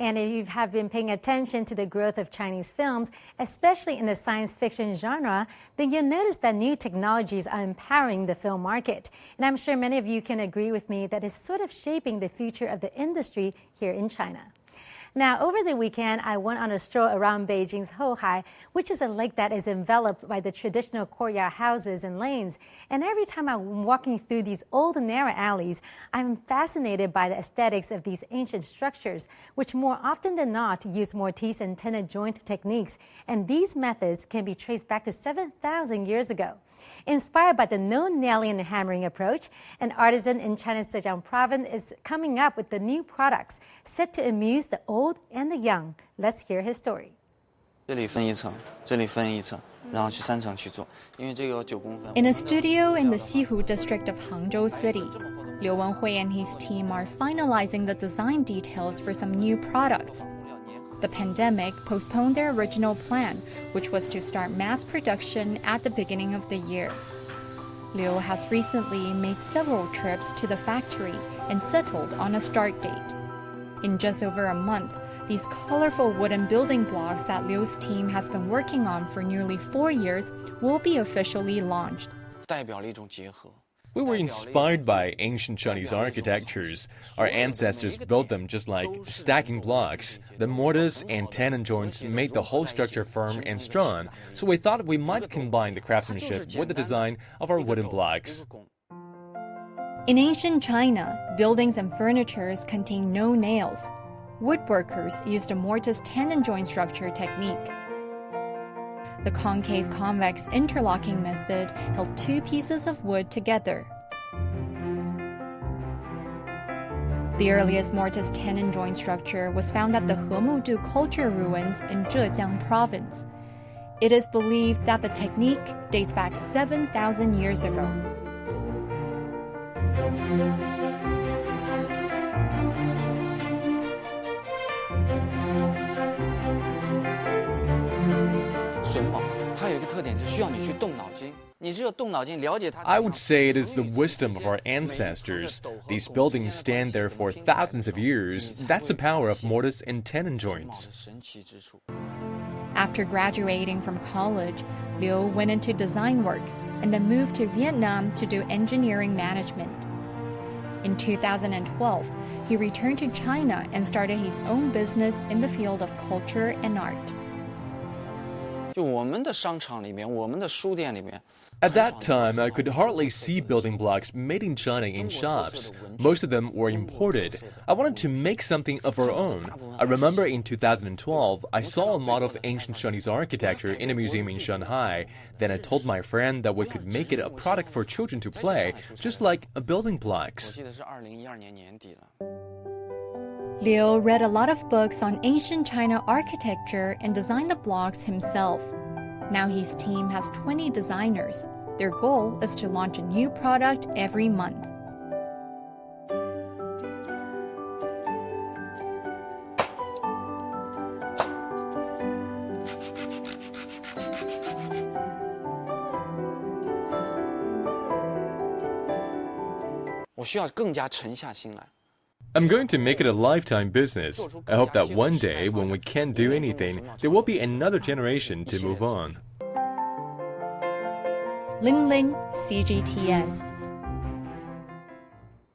And if you have been paying attention to the growth of Chinese films, especially in the science fiction genre, then you'll notice that new technologies are empowering the film market. And I'm sure many of you can agree with me that it's sort of shaping the future of the industry here in China. Now, over the weekend, I went on a stroll around Beijing's Hohai, which is a lake that is enveloped by the traditional courtyard houses and lanes. And every time I'm walking through these old narrow alleys, I'm fascinated by the aesthetics of these ancient structures, which more often than not use mortise and tenon joint techniques. And these methods can be traced back to 7,000 years ago. Inspired by the no-nailing and hammering approach, an artisan in China's Zhejiang province is coming up with the new products set to amuse the old and the young. Let's hear his story. 这里分一层，这里分一层，然后去3层去做，因为这个有9公分。In a studio in the Xihu district of Hangzhou City, Liu Wenhui and his team are finalizing the design details for some new products. The pandemic postponed their original plan, which was to start mass production at the beginning of the year. Liu has recently made several trips to the factory and settled on a start date. In just over a month, these colorful wooden building blocks that Liu's team has been working on for nearly 4 years will be officially launched. 代表了一种结合。 We were inspired by ancient Chinese architectures. Our ancestors built them just like stacking blocks. The mortise and tenon joints made the whole structure firm and strong, so we thought we might combine the craftsmanship with the design of our wooden blocks. In ancient China, buildings and furnitures contained no nails. Woodworkers used a mortise tenon joint structure technique. The concave-convex interlocking method held 2 pieces of wood together. The earliest mortise tenon joint structure was found at the Hemudu culture ruins in Zhejiang province. It is believed that the technique dates back 7,000 years ago. I would say it is the wisdom of our ancestors. These buildings stand there for thousands of years. That's the power of mortise and tenon joints. After graduating from college, Liu went into design work and then moved to Vietnam to do engineering management. In 2012, he returned to China and started his own business in the field of culture and art. At that time, I could hardly see building blocks made in China in shops. Most of them were imported. I wanted to make something of our own. I remember in 2012, I saw a model of ancient Chinese architecture in a museum in Shanghai. Then I told my friend that we could make it a product for children to play, just like building blocks. Liu read a lot of books on ancient China architecture and designed the blocks himself. Now his team has 20 designers. Their goal is to launch a new product every month. I'm going to make it a lifetime business. I hope that one day, when we can't do anything, there will be another generation to move on. Ling Ling, CGTN.